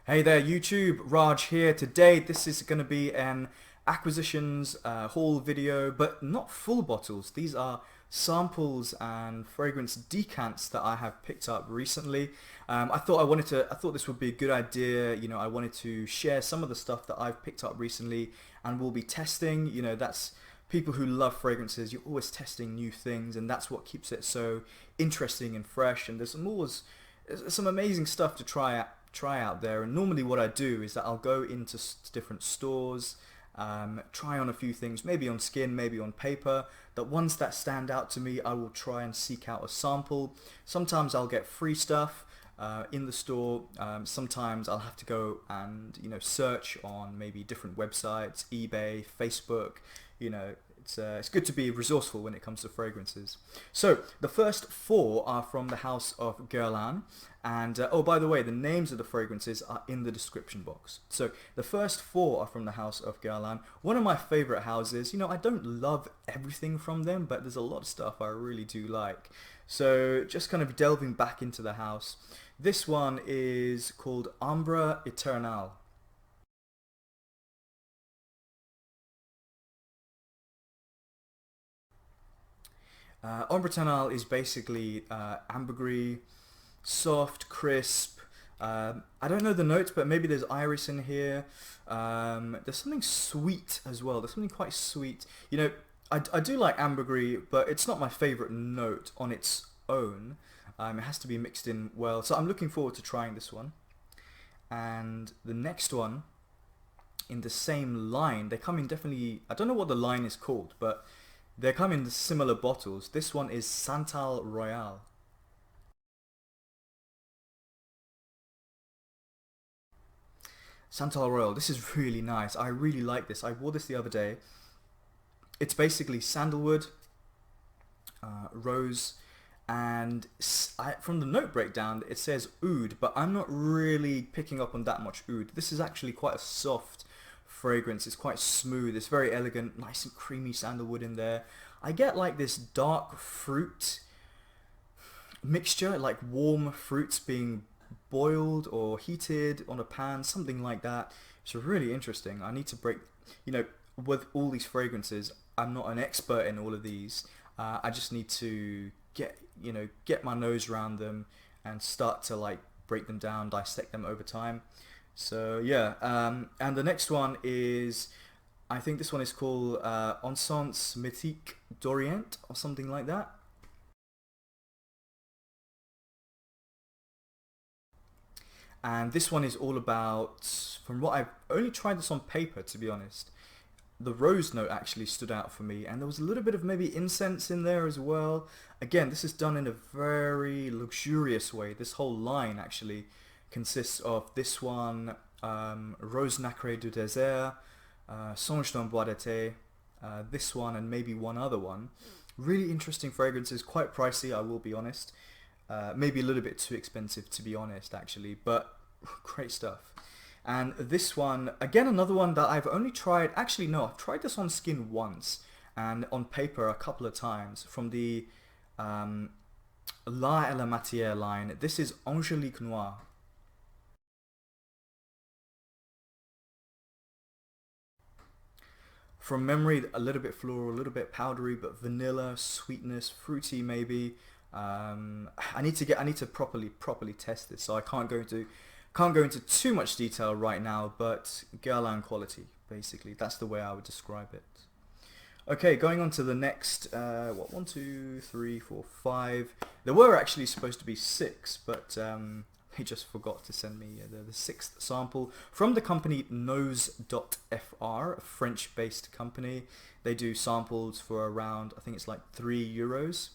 Hey there YouTube, Raj here. Today this is going to be an acquisitions haul video, but not full bottles. These are samples and fragrance decants that I have picked up recently. I thought this would be a good idea. I wanted to share some of the stuff that I've picked up recently and we'll be testing. That's people who love fragrances. You're always testing new things, and that's what keeps it so interesting and fresh. And there's some amazing stuff to try out there. And normally what I do is that I'll go into different stores, try on a few things, maybe on skin, maybe on paper. The ones that stand out to me, I will try and seek out a sample. Sometimes I'll get free stuff in the store. Sometimes I'll have to go and search on maybe different websites, eBay, Facebook. It's good to be resourceful when it comes to fragrances. So the first four are from the house of Guerlain, and oh, by the way, the names of the fragrances are in the description box. So the first four are from the house of Guerlain, one of my favorite houses. I don't love everything from them, but there's a lot of stuff I really do like. So just kind of delving back into the house. This one is called Ambre Eternal. Ambre Eternal is basically ambergris, soft, crisp. I don't know the notes, but maybe there's iris in here. There's something sweet as well. There's something quite sweet. I do like ambergris, but it's not my favorite note on its own. It has to be mixed in well. So I'm looking forward to trying this one. And the next one, in the same line, they come in definitely, I don't know what the line is called, but they come in similar bottles. This one is Santal Royal. Santal Royal, this is really nice. I really like this. I wore this the other day. It's basically sandalwood, rose, and from the note breakdown it says oud, but I'm not really picking up on that much oud. This is actually quite a soft fragrance. It's quite smooth. It's very elegant, nice and creamy sandalwood in there. I get like this dark fruit mixture, like warm fruits being boiled or heated on a pan, something like that. It's really interesting. I need to with all these fragrances, I'm not an expert in all of these. I just need to get my nose around them and start to like break them down, dissect them over time. So yeah, and the next one is, I think this one is called Encens Mythique d'Orient or something like that. And this one is all about, from what I've only tried this on paper to be honest, the rose note actually stood out for me, and there was a little bit of maybe incense in there as well. Again, this is done in a very luxurious way. This whole line actually consists of this one, Rose Nacré du Désert, Songe d'un Bois d'été, this one, and maybe one other one. Really interesting fragrances, quite pricey, I will be honest. Maybe a little bit too expensive to be honest actually, but great stuff. And this one, again, another one that I've only tried, actually no, I've tried this on skin once and on paper a couple of times, from the La et la Matière line. This is Angelique Noire. From memory, a little bit floral, a little bit powdery, but vanilla, sweetness, fruity maybe. I need to properly test this, so I can't go into too much detail right now, but Guerlain quality, basically. That's the way I would describe it. Okay, going on to the next, one, two, three, four, five. There were actually supposed to be six, but he just forgot to send me the sixth sample from the company Nose.fr, a French-based company. They do samples for around, I think it's like €3.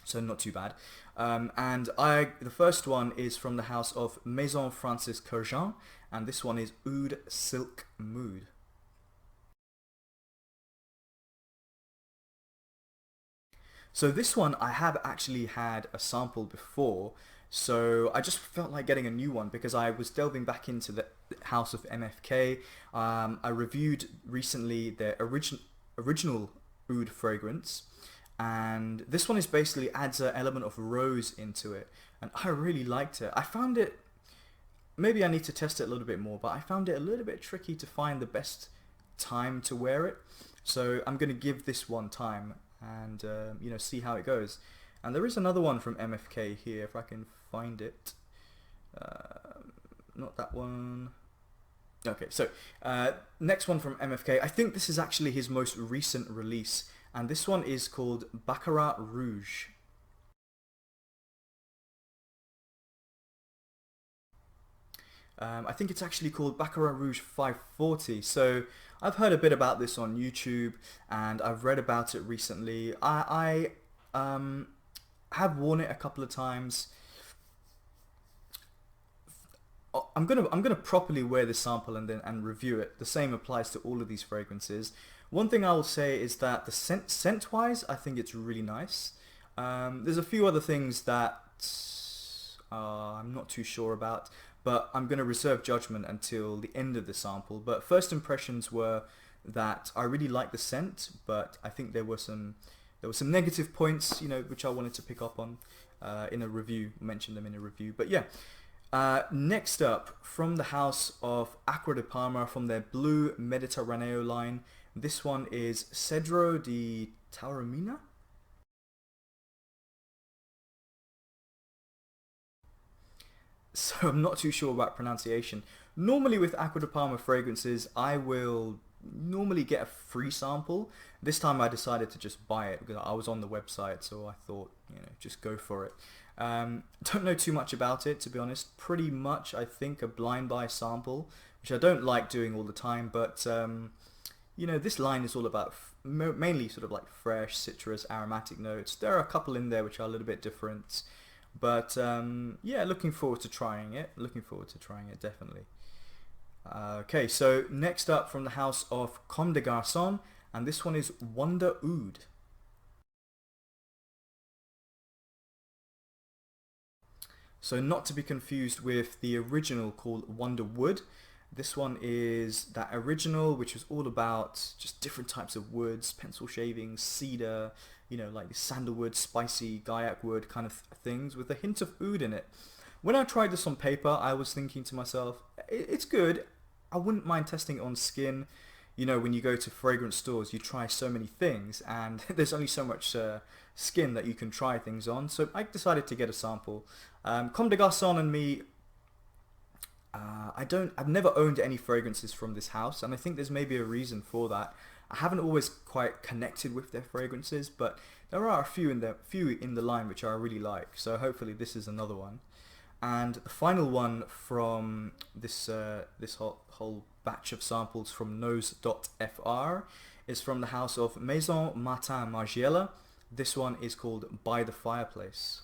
So not too bad. And the first one is from the house of Maison Francis Kurkdijan, and this one is Oud Silk Mood. So this one I have actually had a sample before, so I just felt like getting a new one because I was delving back into the house of MFK. I reviewed recently their original oud fragrance, and this one is basically adds an element of rose into it, and I really liked it. I found it maybe I need to test it a little bit more, but I found it a little bit tricky to find the best time to wear it. So I'm going to give this one time and you know, see how it goes. And there is another one from MFK here, if I can find it. Not that one. Okay, so next one from MFK. I think this is actually his most recent release, and this one is called Baccarat Rouge. I think it's actually called Baccarat Rouge 540. So I've heard a bit about this on YouTube, and I've read about it recently. I have worn it a couple of times. I'm gonna properly wear this sample and review it. The same applies to all of these fragrances. One thing I will say is that the scent wise, I think it's really nice. There's a few other things that I'm not too sure about, but I'm gonna reserve judgment until the end of the sample. But first impressions were that I really like the scent, but I think there were some negative points, you know, which I wanted to pick up on in a review, mention them in a review. But yeah. Next up, from the house of Acqua de Parma, from their blue Mediterraneo line, this one is Cedro di Taormina. So I'm not too sure about pronunciation. Normally with Acqua de Parma fragrances, I will normally get a free sample. This time I decided to just buy it because I was on the website, so I thought, you know, just go for it. Don't know too much about it, to be honest. Pretty much, I think, a blind buy sample, which I don't like doing all the time, but you know, this line is all about mainly sort of like fresh, citrus, aromatic notes. There are a couple in there which are a little bit different, but yeah, looking forward to trying it. Definitely. Okay, so next up, from the house of Comme des Garçons, and this one is Wonderoud. So not to be confused with the original called Wonderoud. This one is that original, which was all about just different types of woods, pencil shavings, cedar, you know, like the sandalwood, spicy gaiac wood kind of things with a hint of oud in it. When I tried this on paper, I was thinking to myself, it's good. I wouldn't mind testing it on skin. You know, when you go to fragrance stores, you try so many things, and there's only so much skin that you can try things on. So I decided to get a sample. Comme des Garçons and me, I've never owned any fragrances from this house, and I think there's maybe a reason for that. I haven't always quite connected with their fragrances, but there are a few in the line which I really like. So hopefully this is another one. And the final one from this whole batch of samples from nose.fr is from the house of Maison Margiela. This one is called By the Fireplace.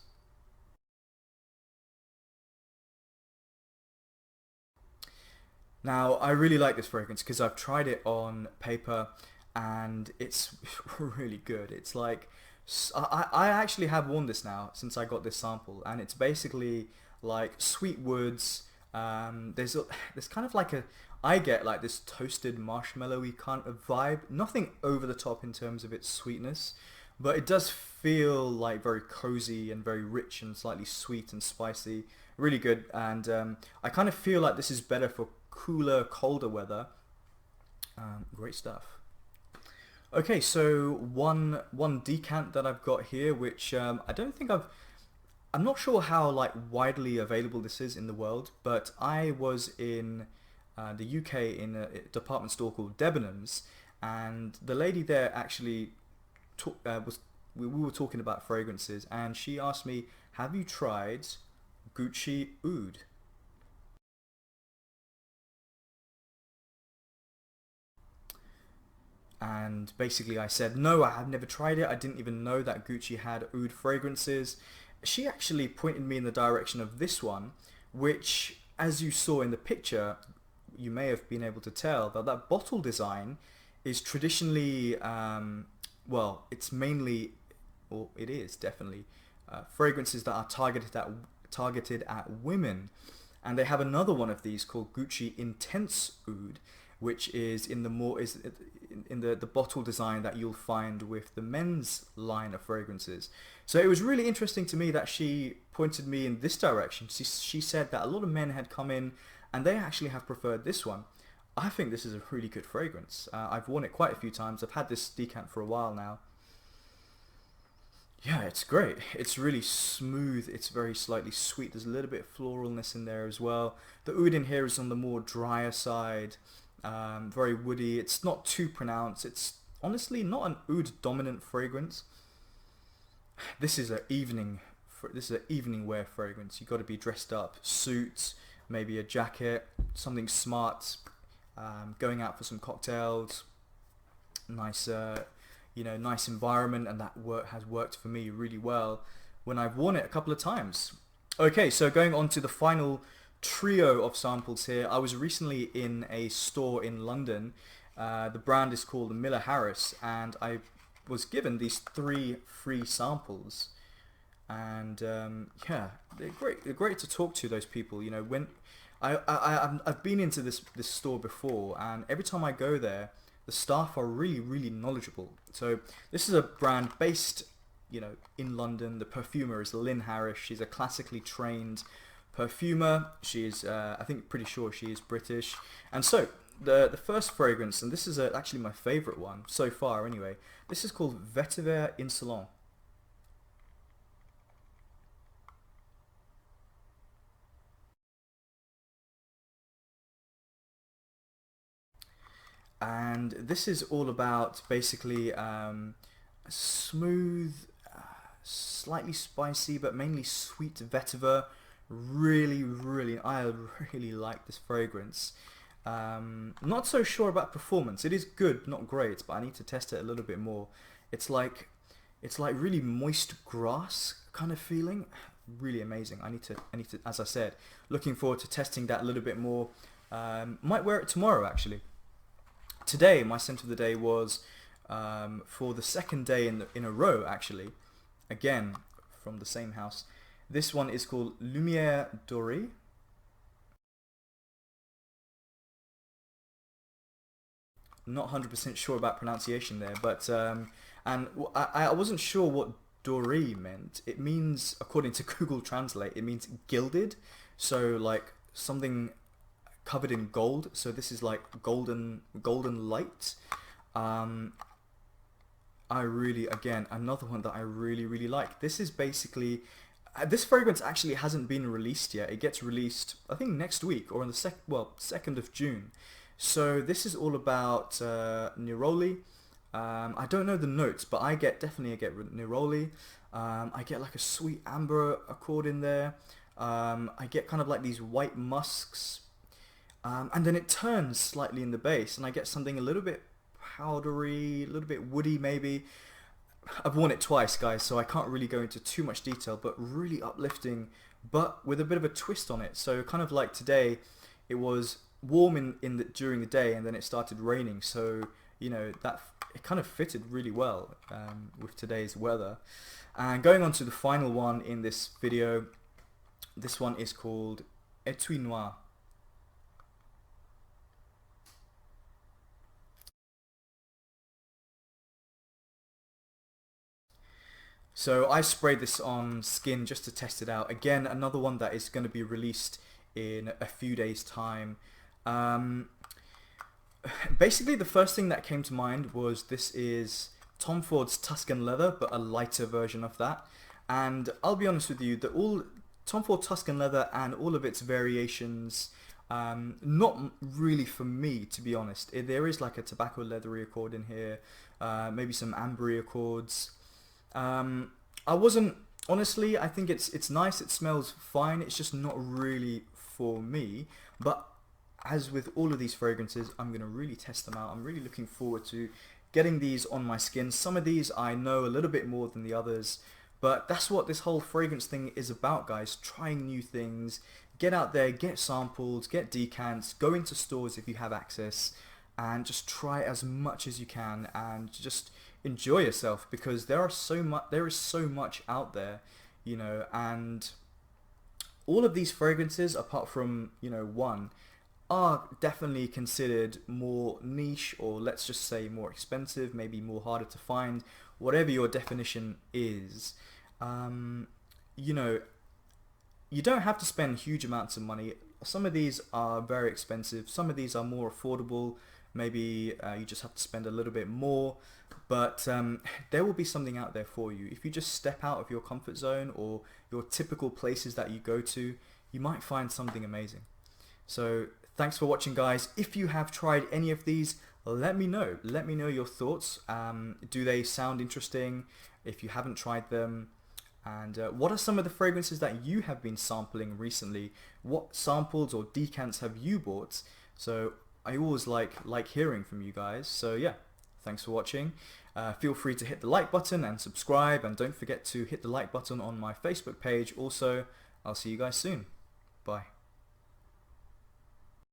Now, I really like this fragrance because I've tried it on paper and it's really good. It's like, I actually have worn this now since I got this sample, and it's basically like sweet woods. There's kind of like I get like this toasted marshmallowy kind of vibe. Nothing over the top in terms of its sweetness, but it does feel like very cozy and very rich and slightly sweet and spicy. Really good, and I kind of feel like this is better for cooler, colder weather. Great stuff. Okay, so one decant that I've got here, which I don't think I'm not sure how like widely available this is in the world, but I was in the UK in a department store called Debenhams, and the lady there actually we were talking about fragrances, and she asked me, "Have you tried Gucci Oud?" And basically I said, no, I have never tried it. I didn't even know that Gucci had oud fragrances. She actually pointed me in the direction of this one, which, as you saw in the picture, you may have been able to tell that bottle design is traditionally, well, it's mainly, or it is definitely, fragrances that are targeted at women. And they have another one of these called Gucci Intense Oud, which is in the more is in the bottle design that you'll find with the men's line of fragrances. So it was really interesting to me that she pointed me in this direction. She said that a lot of men had come in and they actually have preferred this one. I think this is a really good fragrance. I've worn it quite a few times. I've had this decant for a while now. Yeah, it's great. It's really smooth. It's very slightly sweet. There's a little bit of floralness in there as well. The oud in here is on the more drier side, very woody. It's not too pronounced. It's honestly not an oud dominant fragrance. This is an evening wear fragrance. You've got to be dressed up, suits, maybe a jacket, something smart, going out for some cocktails, nice nice environment, and that has worked for me really well when I've worn it a couple of times. Okay, so going on to the final trio of samples here. I was recently in a store in London. The brand is called Miller Harris, and I was given these 3 free samples, and yeah, they're great. They're great to talk to those people. You know, when I've been into this store before, and every time I go there, the staff are really knowledgeable. So this is a brand based, in London. The perfumer is Lynn Harris. She's a classically trained perfumer. She is, pretty sure she is British. And so the first fragrance, and this is actually my favorite one so far anyway. This is called Vetiver Salon. And this is all about basically smooth, slightly spicy, but mainly sweet vetiver. I really like this fragrance. Not so sure about performance. It is good, not great, but I need to test it a little bit more. It's like really moist grass kind of feeling. Really amazing. I need to, as I said, looking forward to testing that a little bit more. Might wear it tomorrow actually. Today, my scent of the day was for the second day in a row, actually, again from the same house. This one is called Lumiere Dori. Not 100% sure about pronunciation there, but I wasn't sure what Doree meant. It means, according to Google Translate, it means gilded, so like something covered in gold. So this is like golden light. Again, another one that I really like. This is basically, this fragrance actually hasn't been released yet. It gets released, I think, next week or on the 2nd of June. So this is all about neroli. I don't know the notes, but I definitely get neroli. I get like a sweet amber accord in there. I get kind of like these white musks. And then it turns slightly in the base, and I get something a little bit powdery, a little bit woody maybe. I've worn it twice, guys, so I can't really go into too much detail, but really uplifting, but with a bit of a twist on it. So kind of like today, it was warm during the day, and then it started raining, so that it kind of fitted really well with today's weather. And going on to the final one in this video, this one is called Etui Noir. So I sprayed this on skin just to test it out. Again, another one that is going to be released in a few days' time. Basically, the first thing that came to mind was this is Tom Ford's Tuscan Leather, but a lighter version of that. And I'll be honest with you, Tom Ford Tuscan Leather and all of its variations, not really for me, to be honest. There is like a tobacco leathery accord in here, maybe some ambery accords. I wasn't, honestly, I think it's nice, it smells fine, it's just not really for me. But as with all of these fragrances, I'm going to really test them out. I'm really looking forward to getting these on my skin. Some of these I know a little bit more than the others, but that's what this whole fragrance thing is about, guys. Trying new things, get out there, get samples, get decants, go into stores if you have access, and just try as much as you can and just enjoy yourself, because there is so much out there, and all of these fragrances, apart from one, are definitely considered more niche, or let's just say more expensive, maybe more harder to find, whatever your definition is. You know, you don't have to spend huge amounts of money. Some of these are very expensive, some of these are more affordable. Maybe you just have to spend a little bit more, but there will be something out there for you. If you just step out of your comfort zone or your typical places that you go to, you might find something amazing. So thanks for watching, guys. If you have tried any of these, let me know. Let me know your thoughts. Do they sound interesting? If you haven't tried them, and what are some of the fragrances that you have been sampling recently? What samples or decants have you bought? So I always like hearing from you guys. So yeah, thanks for watching. Feel free to hit the like button and subscribe, and don't forget to hit the like button on my Facebook page. Also, I'll see you guys soon. Bye.